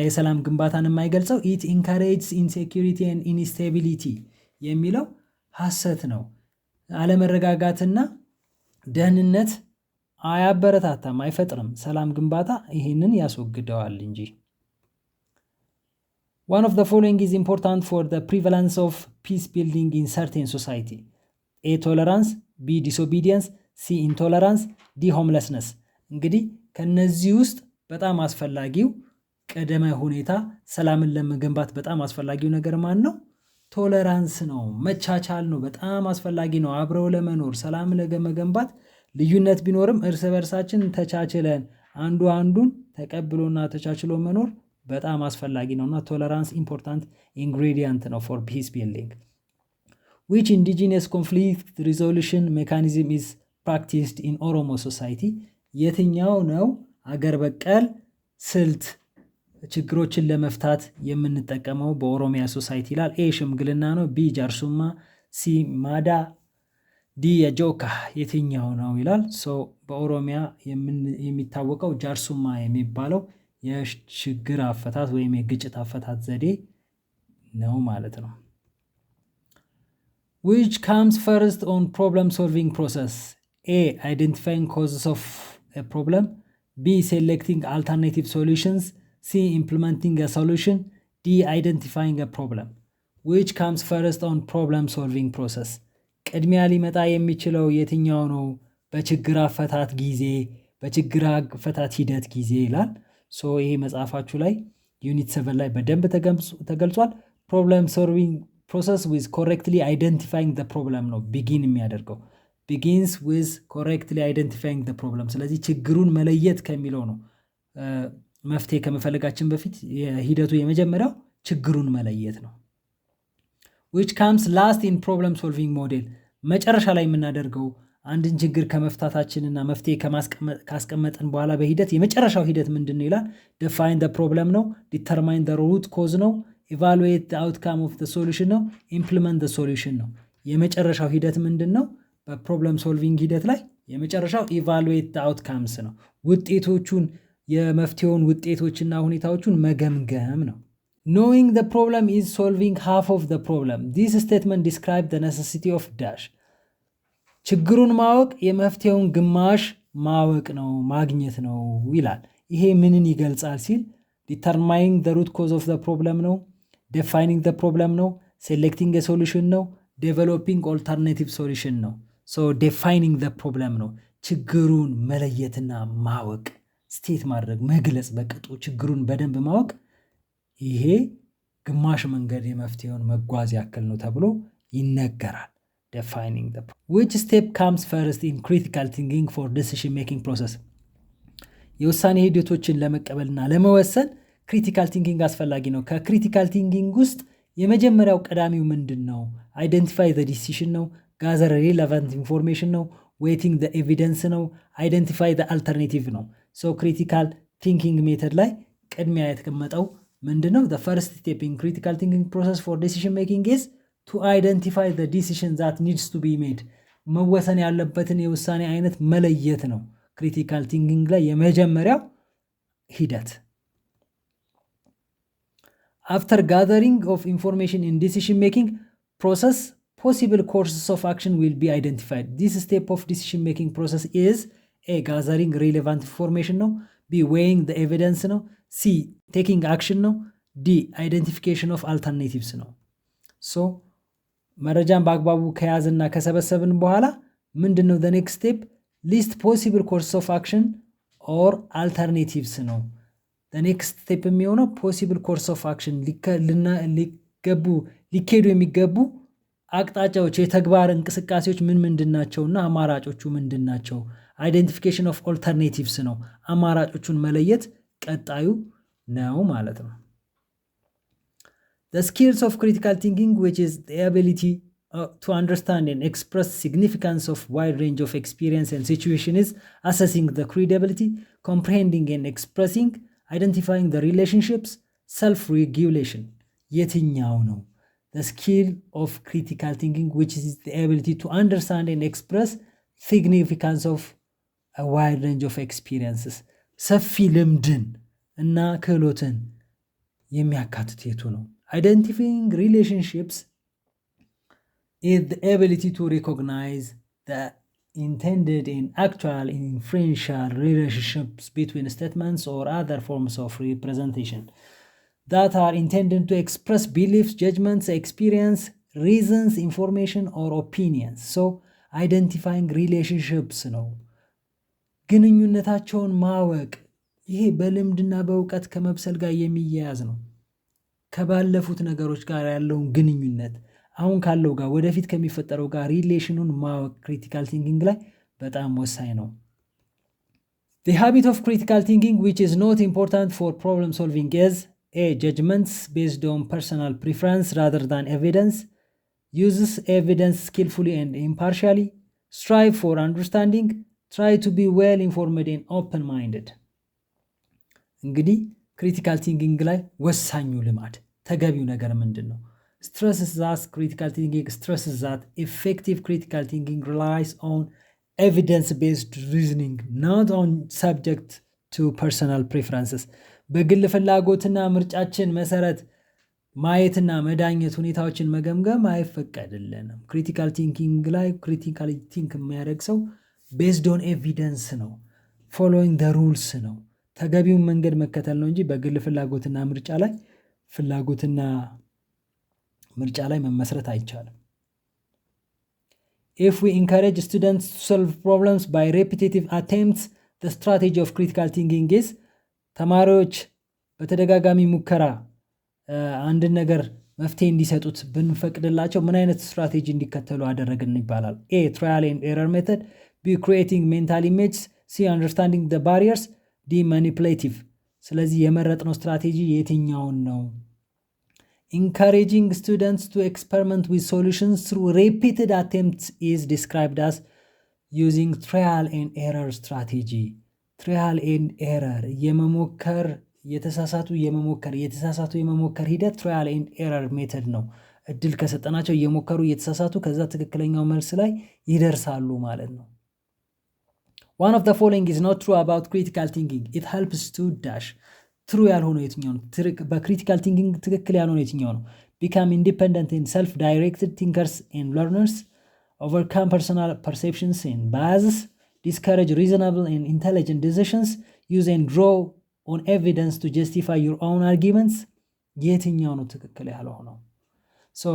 የሰላም ግንባታን የማይገልጸው? It encourages insecurity and instability የሚለው ሐሰት ነው። አለመረጋጋትና ደህንነት አያበረታታም፣ አይፈጥርም። ሰላም ግንባታ ይህንን ያስወግደዋል እንጂ። One of the following is important for the prevalence of peace building in certain society. A. tolerance, B. disobedience, C. intolerance, D. homelessness. እንግዲህ ከነዚህ ውስጥ በጣም አስፈላጊው ቅድመ ሁኔታ ሰላምን ለመገንባት በጣም አስፈላጊው ነገር ማን ነው? ቶለራንስ ነው፣ መቻቻል ነው። በጣም አስፈላጊ ነው አብረው ለመኖር። ሰላም ለመገንባት ልዩነት ቢኖርም እርስ በርሳችን ተቻችለን አንዱ አንዱን ተቀብሎና ተቻችሎ መኖር በጣም አስፈላጊ ነውና ቶለራንስ ኢምፖርታንት ኢንግሪዲየንት ነው for peace building. Which indigenous conflict resolution mechanism is practiced in Oromo society? የትኛው ነው አገር በቀል ስልት ችግሮችን ለመፍታት የምንጠቀመው በኦሮሚያ ሶሳይቲ ይላል። ኤ ሽምግልና ነው፣ ቢ ጃርሱማ፣ ሲ ማዳ፣ ዲ የጆካ የትኛው ነው ይላል። በኦሮሚያ የሚታወቀው ጃርሱማ የሚባለው የችግር አፈታት ወይም የግጭት አፈታት ዘዴ ነው ማለት ነው። Which comes first on problem solving process? A. identifying causes of a problem, B. selecting alternative solutions, C. implementing a solution, D. identifying a problem. Which comes first on problem solving process? ቅድሚያ ሊመጣ የሚችለው የትኛው ነው በችግር አፈታት ጊዜ በችግር አፈታት ሂደት ጊዜ ይላል። ይሄ መጽሐፋችሁ ላይ ዩኒት 7 ላይ በደንብ ተገልጿል። ፕሮብለም ሶልቪንግ ፕሮሰስ ዊዝ ኮሬክትሊ አይደንቲፋይንግ ዘ ፕሮብለም ነው ቢጊን የሚያደርገው። ቢጊንስ ዊዝ ኮሬክትሊ አይደንቲፋይንግ ዘ ፕሮብለም። ስለዚህ ችግሩን መለየት ከሚለው ነው። መፍትሄ ከመፈለጋችን በፊት የሂደቱ የመጀመሪያው ችግሩን መለየት ነው። which comes last in problem solving model መጨረሻ ላይ የምናደርገው አንድን ችግር ከመፍታታችንና መፍትሄ ካስቀመጥን በኋላ በሂደት የመጨረሻው ሂደት ምንድነው ይላል? define the problem ነው፣ determine the root cause ነው፣ evaluate the outcome of the solution ነው፣ implement the solution ነው። የመጨረሻው ሂደት ምንድነው? በፕሮብለም ሶልቪንግ ሂደት ላይ የመጨረሻው evaluate the outcomes ነው። ውጤቶቹን የመፍትሄውን ውጤቶችና ሁኔታዎቹን መገምገም ነው። knowing the problem is solving half of the problem. This statement describes the necessity of dash. ችግሩን ማወቅ የመፍትሄውን ግማሽ ማወቅ ነው ማግኘት ነው ይላል። ይሄ ምንን ይገልጻል ሲል determining the root cause of the problem ነው፣ defining the problem ነው፣ selecting a solution ነው፣ developing alternative solution ነው። defining the problem ነው ችግሩን መለየትና ማወቅ፣ ስቴት ማድረግ፣ መግለጽ፣ በቅጡ ችግሩን በደንብ ማወቅ ይሄ ግማሽ መንገድ የመፍትሄውን መጓዝ ያክል ነው ተብሎ ይነገራል። defining the problem. Which step comes first in critical thinking for decision making process? የውሳኔ ሂደቶችን ለመቀበልና ለመወሰን ክሪቲካል ቲንኪንግ አስፈላጊ ነው። ከክሪቲካል ቲንኪንግ ውስጥ የመጀመሪያው ቀዳሚው ምንድነው? identify the decision ነው፣ gather relevant information ነው፣ weighting the evidence ነው፣ identify the alternative ነው። critical thinking method ላይ ቅድሚያ የተቀመጠው ምንድነው? the first step in critical thinking process for decision making is to identify the decision that needs to be made. መወሰን ያለበትን የውሳኔ አይነት መለየት ነው ክሪቲካል ቲንኪንግ ላይ የመጀመሪያው ሂደት። after gathering of information in decision making process, possible courses of action will be identified. This step of decision making process is A. gathering relevant information ነው፣ B. weighing the evidence ነው፣ C. taking action ነው፣ D. identification of alternatives ነው። መረጃን በአግባቡ ከያዝና ከሰበሰብን በኋላ ምንድነው the next step? list possible courses of action or alternatives ነው። the next step የሚሆነው possible course of action ሊኬዱ የሚገቡ አቅጣጫዎች፣ የተግባር እንቅስቃሴዎች ምንድናቸውና አማራጮቹ ምንድናቸው? identification of alternatives ነው። አማራጮቹን መለየት ቀጣዩ ነው ማለት ነው። The skills of critical thinking, which is the ability to understand and express significance of wide range of experience and situation is assessing the credibility, comprehending and expressing, identifying the relationships, self-regulation. የትኛው ነው? The skill of critical thinking, which is the ability to understand and express significance of a wide range of experiences. ሰፊ ልምድን እና ክህሎትን የሚያካትት የቱ ነው? Identifying relationships is the ability to recognize the intended and actual and inferential relationships between statements or other forms of representation that are intended to express beliefs, judgments, experience, reasons, information, or opinions. So, identifying relationships ነው። ግንኙነታቸውን ማወቅ ይሄ በልምድና በእውቀት ከመብሰል ጋር የሚያያዝ ነው። ከባለፉት ነገሮች ጋር ያለውን ግንኙነት አሁን ካለው ጋር ወደፊት ከሚፈጠረው ጋር ሪሌሽኑን ማወቅ ክሪቲካል ቲንኪንግ ላይ በጣም ወሳኝ ነው። The habit of critical thinking, which is not important for problem solving, is a judgments based on personal preference rather than evidence, uses evidence skillfully and impartially, strive for understanding, try to be well informed and open-minded. እንግዲህ ክሪቲካል ቲንኪንግ ላይ ወሳኙ ልማድ ተገቢው ነገር ምንድን ነው? Stresses that critical thinking stresses that effective critical thinking relies on evidence-based reasoning, not on subject to personal preferences. በግል ፍላጎትና ምርጫችን መሰረት ማየትና መዳኘት ሁኔታዎችን መገምገም አይፈቀድልንም። ክሪቲካል ቲንኪንግ ላይ ክሪቲካል ቲንክ የሚያደርግ ሰው ቤዝድ ኦን ኤቪደንስ ነው፣ ፎሎዊንግ ደ ሩልስ ነው፣ ተገቢውን መንገድ መከተል ነው እንጂ በግል ፍላጎትና ምርጫ ላይ መመስረት አይቻልም። If we encourage students to solve problems by repetitive attempts, the strategy of critical thinking is ተማሪዎች በተደጋጋሚ ሙከራ አንድን ነገር መፍትሄ እንዲሰጡት ብንፈቅድላቸው ምን አይነት ስትራቴጂ እንዲከተሉ አደረግን ይባላል? A. Trial and error method. B. Creating mental images. C. Understanding the barriers. D. Manipulative. ስለዚህ የመረጥነው ስትራቴጂ የትኛውን ነው? Encouraging students to experiment with solutions through repeated attempts is described as using trial and error strategy. Trial and error የመሞከር የተሳሳቱ የመሞከር ሂደት trial and error ሜተድ ነው። እድል ከሰጠናቸው እየሞከሩ እየተሳሳቱ ከዛ ትክክለኛው መልስ ላይ ይደርሳሉ ማለት ነው። One of the following is not true about critical thinking. It helps to dash. True ያልሆነው የትኛው ነው? በክሪቲካል ቲንኪንግ ትክክል ያልሆነው የትኛው ነው? Become independent and self-directed thinkers and learners. Overcome personal perceptions and biases. Discourage reasonable and intelligent decisions. Use and draw on evidence to justify your own arguments. የትኛው ነው ትክክል ያልሆነው? So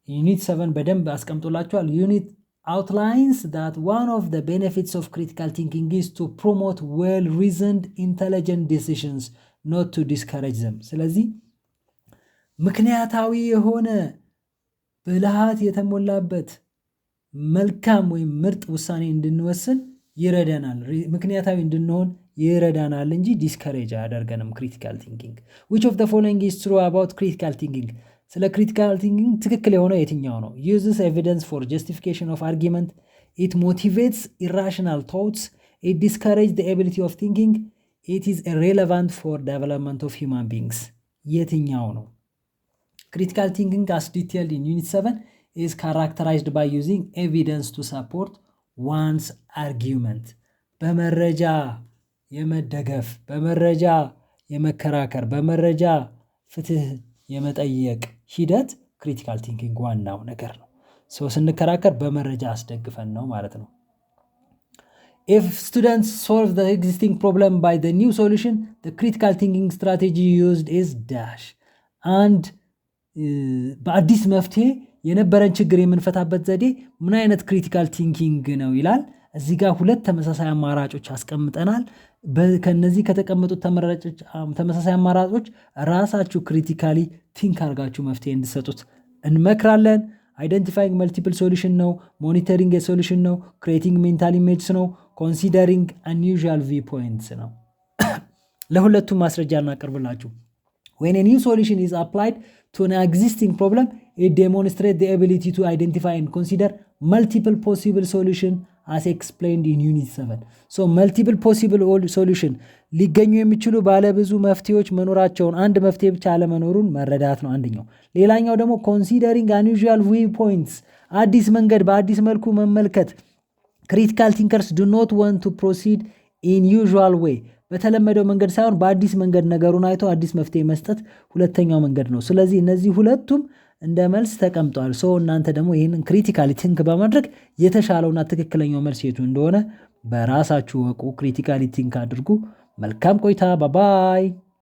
Unit 7 በደንብ አስቀምጦላችኋል። Unit outlines that one of the benefits of critical thinking is to promote well-reasoned, intelligent decisions, not to discourage them. ስለዚህ ምክንያታዊ የሆነ ብልሃት የተሞላበት መልካም ወይም ምርጥ ውሳኔ እንድንወስን ይረዳናል። ምክንያታዊ እንድንሆን ይረዳናል እንጂ ዲስከሬጅ አያደርገንም ክሪቲካል ቲንኪንግ። Which of the following is true about critical thinking? ስለ ክሪቲካል ቲንኪንግ ትክክል የሆነው የትኛው ነው? Uses evidence for justification of argument. It motivates irrational thoughts. It discourages the ability of thinking. It is irrelevant for development of human beings. የትኛው ነው? Critical thinking, as detailed in Unit 7, is characterized by using evidence to support one's argument. በመረጃ የመደገፍ፣ በመረጃ የመከራከር፣ በመረጃ ፍትህ የመጠየቅ ሂደት ክሪቲካል ቲንኪንግ ዋናው ነገር ነው። ስንከራከር በመረጃ አስደግፈን ነው ማለት ነው። If students solve the existing problem by the new solution, the critical thinking strategy used is dash. And በአዲስ መፍትሄ የነበረን ችግር የምንፈታበት ዘዴ ምን አይነት ክሪቲካል ቲንኪንግ ነው ይላል። እዚህ ጋር ሁለት ተመሳሳይ አማራጮች አስቀምጠናል። ከነዚህ ከተቀመጡት ተመሳሳይ አማራጮች ራሳችሁ ክሪቲካሊ ቲንክ አድርጋችሁ መፍትሄ እንድትሰጡት እንመክራለን። አይደንቲፋይንግ መልቲፕል ሶሉሽን ነው፣ ሞኒተሪንግ የሶሉሽን ነው፣ ክሬቲንግ ሜንታል ኢሜጅስ ነው፣ ኮንሲደሪንግ አንዩዥዋል ቪው ፖይንትስ ነው። ለሁለቱም ማስረጃ እናቀርብላችሁ። When a new solution is applied to an existing problem, it demonstrates the ability to identify and consider multiple possible solutions as explained in unit 7. so multiple possible solution ሊገኙ የሚችሉ ባለብዙ መፍትሄዎች መኖራቸውን አንድ መፍትሄ ብቻ አለመኖሩን መረዳት ነው አንደኛው። ሌላኛው ደግሞ considering unusual viewpoints አዲስ መንገድ በአዲስ መልኩ መመልከት critical thinkers do not want to proceed in usual way በተለመደው መንገድ ሳይሆን በአዲስ መንገድ ነገሩን አይቶ አዲስ መፍትሄ መስጠት ሁለተኛው መንገድ ነው። ስለዚህ እነዚህ ሁለቱም እንደ መልስ ተቀምጠዋል። እናንተ ደግሞ ይህንን ክሪቲካሊ ቲንክ በማድረግ የተሻለውና ትክክለኛው መልስ የቱ እንደሆነ በራሳችሁ ወቁ። ክሪቲካሊ ቲንክ አድርጉ። መልካም ቆይታ። ባባይ